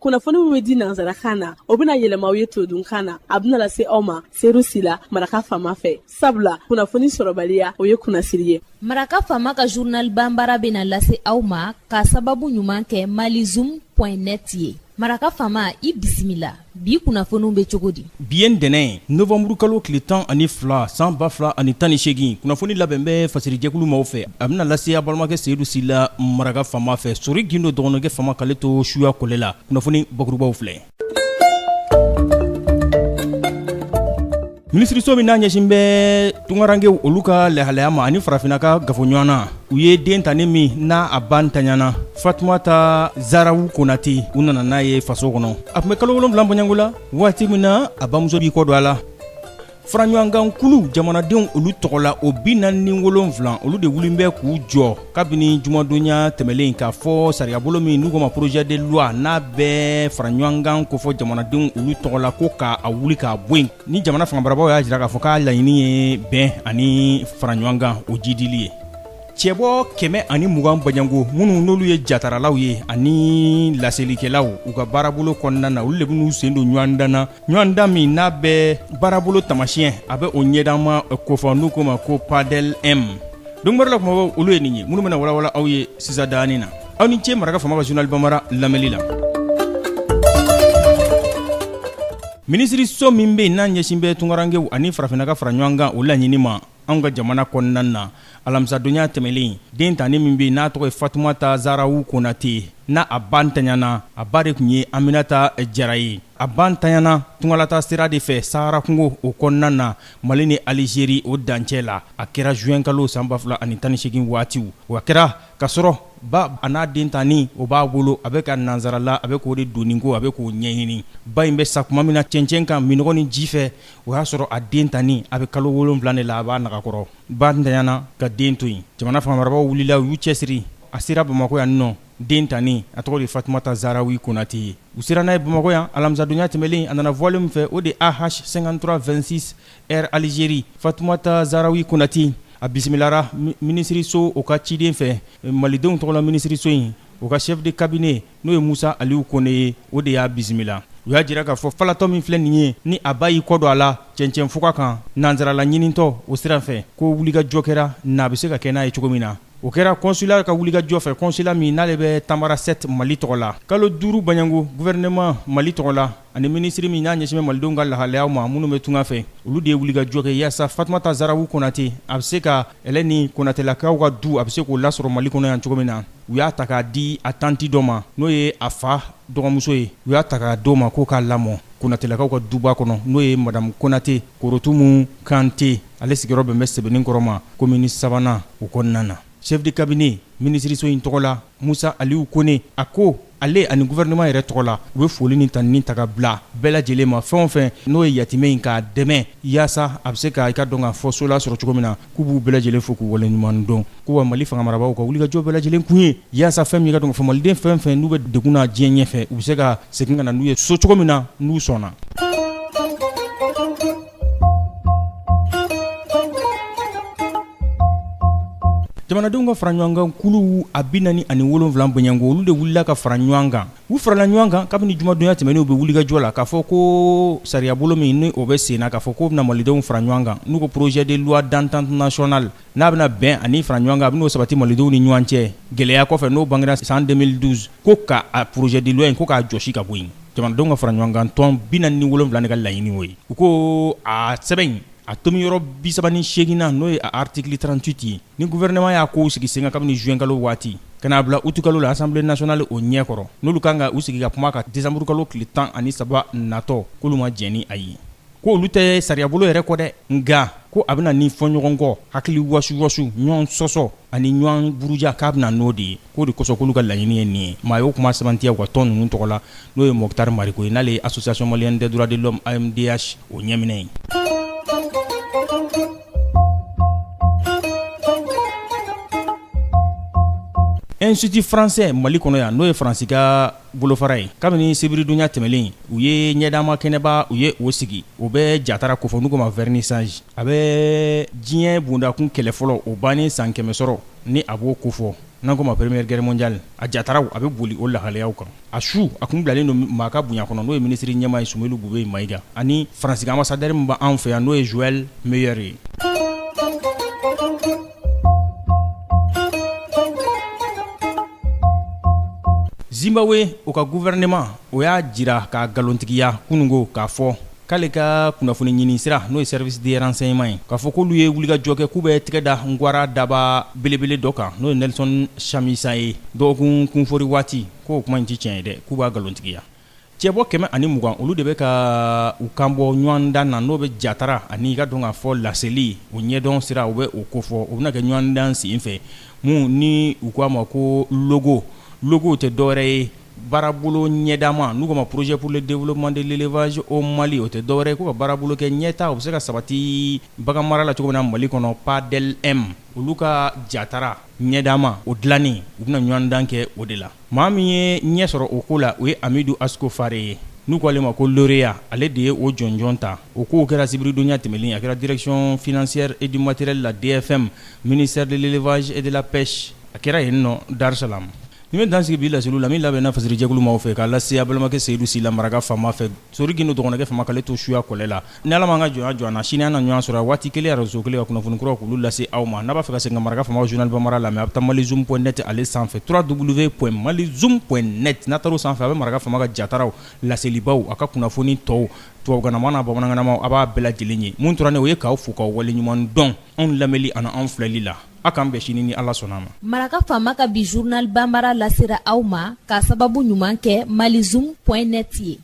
kunnafoni min bɛ di nanzarakan na o bɛna yɛlɛma aw ye todunkan na a bɛna lase aw ma seeru sila maraka faama fɛ sabula kunnafoni sɔrɔbaliya o ye kunnasiri ye. Maraka faama ka journal banbara bɛna lase aw ma ka sababu ɲuman kɛ malizoom.net ye. Maraka faama i bisimila bi kunnafoniw bɛ cogo di. Bi ntɛnɛn novembre kalo tile 12 san 2018 kunnafoni labɛn bɛ fasirijɛkulu maaw fɛ a bɛna lase a balimakɛ Seyidu Sila maraka faama fɛ sori gindo dɔgɔnɔkɛ faama k'ale to suya kɔlɛ la kunnafoni bakurubaw filɛ. Minisiriso min n'a ɲɛsin bɛ tungarankew olu ka lahalaya ma ani farafinna ka gafoɲɔgɔnna u ye den ta ni min n'a a ba ntanyana Fatumata Zarawu Konate u nana n'a ye faso kɔnɔ a tun bɛ kalo 7 bɔɲango la waati min na a bamuso b'i kɔ don a la. Faraɲɔgɔnkan kulu jamanadenw olu tɔgɔla o 47 olu de wulilen bɛ k'u jɔ kabini jumadonya tɛmɛlen k'a fɔ sariyabolo min n'u ko ma projet de loi n'a bɛ faraɲɔgɔnkan ko fɔ jamanadenw olu tɔgɔla ko k'a wuli k'a bɔ yen ni jamana fangabarabaaw y'a jira k'a fɔ k'a laɲini ye bɛn ani faraɲɔgɔnkan o jidili ye. Cɛbɔ 120 baɲango minnu n'olu ye jataralaw ye ani laselikɛlaw u ka baarabolo kɔnɔna na olu de b'u sen don ɲɔgɔndan min n'a bɛ baarabolo tamasiyɛn a bɛ o ɲɛdan ma kofɔ n'u ko ma ko Padel M. Dɔnku la kuma olu ye nin ye minnu bɛna walawala aw ye sisan daani na aw ni ce maraka faama ka journal banbara lamɛnli la. Minisiriso min bɛ n'a ɲɛsin bɛ tungarankew ani farafinna ka fara ɲɔgɔn kan o laɲini ma anw ka jamana kɔnɔna na alamisadonya tɛmɛlen den ta ni min bɛ n'a tɔgɔ ye Fatumata Zarawu Konate n'a a ba ntanyana a ba de tun ye Aminata Jara ye a ba ntanyana tungalata sira de fɛ Sahara kungo o kɔnɔna na Mali ni Aligérie o dancɛ la a kɛra juin kalo san 2018 waatiw o kɛra ka sɔrɔ ba a n'a den tani o b'a bolo a bɛ ka nanzarala a bɛ k'o de doni ko a bɛ k'o ɲɛɲini ba in bɛ sa kuma min na cɛncɛn kan minɔgɔ ni ji fɛ o y'a sɔrɔ a den tani a bɛ kalo 7 de la a b'a nagakɔrɔ ba ntanyana ka den to yen jamana fangabarabaaw wulila u y'u cɛsiri a sera Bamakɔ yan nɔ den tani a tɔgɔ de Fatumata Zarawu Konate ye u sera n'a ye Bamakɔ yan alamisadonya tɛmɛlen a nana voile min fɛ o de AH 5326 Air Algérie Fatumata Zarawu Konate a bisimilara minisiriso o ka ciden fɛ malidenw tɔgɔla minisiriso in o ka chef de cabinet n'o ye Musa Aliyu Kone ye o de y'a bisimila u y'a jira k'a fɔ falatɔ min filɛ nin ye ni a ba y'i kɔ don a la cɛncɛn fuga kan nanzarala ɲinintɔ o sira fɛ ko wulikajɔ kɛra n'a bɛ se ka kɛ n'a ye cogo min na o kɛra consulat ka wulikajɔ fɛ consulat min n'ale bɛ Tamara 7 Mali tɔgɔ la kalo 5 baɲango gouvernement Mali tɔgɔ la ani minisiri min n'a ɲɛsin bɛ malidenw ka lahalayaw ma minnu bɛ tunga fɛ olu de ye wulikajɔ kɛ yaasa Fatumata Zarawu Konate a bɛ se ka ɛlɛ ni Konatelakaw ka du a bɛ se k'o lasɔrɔ Mali kɔnɔ yan cogo min na u y'a ta k'a di a tanti dɔ ma n'o ye a fa dɔgɔmuso ye u y'a ta k'a d'o ma k'o k'a lamɔ Konatelakaw ka duba kɔnɔ n'o ye Madame Konate Korotumu Kante ale sigiyɔrɔ bɛn bɛ Sɛbɛnninkɔrɔ ma commune 3nan o kɔnɔna na chef de cabinet minisiriso in tɔgɔ la Musa Aliyu Kone a ko ale ani gouvernement yɛrɛ tɔgɔ la u bɛ foli ni tanni ta ka bila bɛɛ lajɛlen ma fɛn o fɛn n'o ye yatimɛ in k'a dɛmɛ yaasa a bɛ se ka i ka dɔn ka fɔ so la sɔrɔ cogo min na k'u b'u bɛɛ lajɛlen fo k'u waleɲuman dɔn ko wa Mali fanga marabagaw ka wulikajɔ bɛɛ lajɛlen kun ye yaasa fɛn min ka dɔn ka fɔ maliden fɛn fɛn n'u bɛ degun na diɲɛ ɲɛfɛ u bɛ se ka segin ka na n'u ye so cogo min na n'u sɔnna. Jamanadenw ka fara ɲɔgɔn kan kulu a 47 bɔɲango olu de wulila ka fara ɲɔgɔn kan u farala ɲɔgɔn kan kabini jumadonya tɛmɛnen u bɛ wulikajɔ la k'a fɔ ko sariyabolo min ni o bɛ sen na k'a fɔ ko bɛna malidenw fara ɲɔgɔn kan n'u ko projet de loi d'entente nationale n'a bɛna bɛn ani fara ɲɔgɔn kan a bɛn'o sabati malidenw ni ɲɔgɔn cɛ gɛlɛya kɔfɛ n'o bangera san 2012 ko ka a projet de loi in ko k'a jɔsi ka bɔ yen jamanadenw ka fara ɲɔgɔn kan tɔn 47 de ka laɲini o ye u ko a sɛbɛn a tomi yɔrɔ 38 na n'o ye article 38 ye ni gouvernement y'a ko sigi sen kan kabini juin kalo waati ka n'a bila août kalo la assemblée nationale o ɲɛkɔrɔ n'olu kan ka u sigi ka kuma ka décembre kalo tile 13 natɔ k'olu ma jɛn ni a ye ko olu tɛ sariyabolo yɛrɛ kɔ dɛ nka ko a bɛna nin fɔ ɲɔgɔn kɔ hakili wasu ɲɔgɔn sɔsɔ ani ɲɔgɔn buruja k'a bɛna n'o de ye k'o de kosɔn k'olu ka laɲini ye nin ye maa y'o kuma sɛbɛntiya u ka tɔn ninnu tɔgɔ la n'o ye Mokhtar Mariko ye n'ale ye association malienne des droits de l'homme AMDH o ɲɛminɛ ye. Institut français Mali kɔnɔ yan n'o ye Faransi ka bolofara ye kabini sebiridonya tɛmɛlen u ye ɲɛdama kɛnɛba u ye o sigi o bɛ jatara ko fɔ n'u ko ma vernissage a bɛ diɲɛ bondakun kɛlɛ fɔlɔ o bannen san 100 sɔrɔ ni a b'o ko fɔ n'an ko ma première guerre mondiale a jataraw a bɛ boli o lahalayaw kan a su a kun bilalen don maa ka bonya kɔnɔ n'o ye minisiri ɲɛmaa ye Sumelu Bube Mayiga ani faransi ambassadeur min b'an fɛ yan n'o ye Joël Meyer ye. Zimbabwe o ka gouvernement o y'a jira ka galontigiya kunungo k'a fɔ k'ale ka kunnafoni ɲini sira n'o ye service de renseignement ye k'a fɔ k'olu ye wulikajɔ kɛ k'u bɛ tɛgɛ da Ngwara daba belebele dɔ kan n'o ye Nelson Chamisa ye dɔgɔkun kunfori waati k'o kuma in ti tiɲɛ ye dɛ k'u b'a galontigiya. Cɛbɔ 120 olu de bɛ ka u kanbɔ ɲɔgɔndan na n'o bɛ jatara ani ka dɔn k'a fɔ laseli o ɲɛdɔn sira u bɛ o kofɔ o bɛna kɛ ɲɔgɔndan sen fɛ mun ni u k'a ma ko logo tɛ dɔwɛrɛ ye baarabolo ɲɛdama n'u ko ma projet pour le développement de l'élevage au Mali o tɛ dɔwɛrɛ ye ko ka baarabolo kɛ ɲɛta o bɛ se ka sabati bagan mara la cogo min na Mali kɔnɔ PADLM olu ka jatara ɲɛdama o dilanni u bɛna ɲɔgɔndan kɛ o de la maa min ye ɲɛ sɔrɔ o ko la o ye Amidu Asko Fare ye n'u ko ale ma ko lauréat ale de ye o jɔnjɔn ta o ko kɛra sibiridonya tɛmɛlen a kɛra direction financière et du matériel la DFM ministère de l'élevage et de la pêche a kɛra yen nɔ Dar es Salaam. Ni bɛ dan sigi bi laseliw la min labɛnna fasiri jɛkulu maaw fɛ k'a lase a balimakɛ Seyidu Sila maraka faama fɛ sori gindo dɔgɔnɔkɛ faama k'ale to suya kɔlɛ la ni Ala m'an ka jɔnya jɔ an na sini an na ɲɔgɔn sɔrɔ waati kelen arajo kelen ka kunnafoni kuraw k'olu lase aw ma n'a b'a fɛ ka segin ka maraka faamaw journal Bamara lamɛn a bɛ taa malizoom.net ale sanfɛ www.malizoom.net n'a taar'o sanfɛ a bɛ maraka faama ka jataraw laselibaw a ka kunnafoni tɔw tubabukanama n'a bamanankanama a b'a bɛɛ lajɛlen ye mun tora ne o ye k'aw fo k'aw waleɲuman dɔn anw lamɛnli ani anw filɛli la a k'an bɛn sini ni Ala sɔnna a ma. Maraka faama ka bi journal Bambara lasera aw ma k'a sababu ɲuman kɛ malizoom.net ye.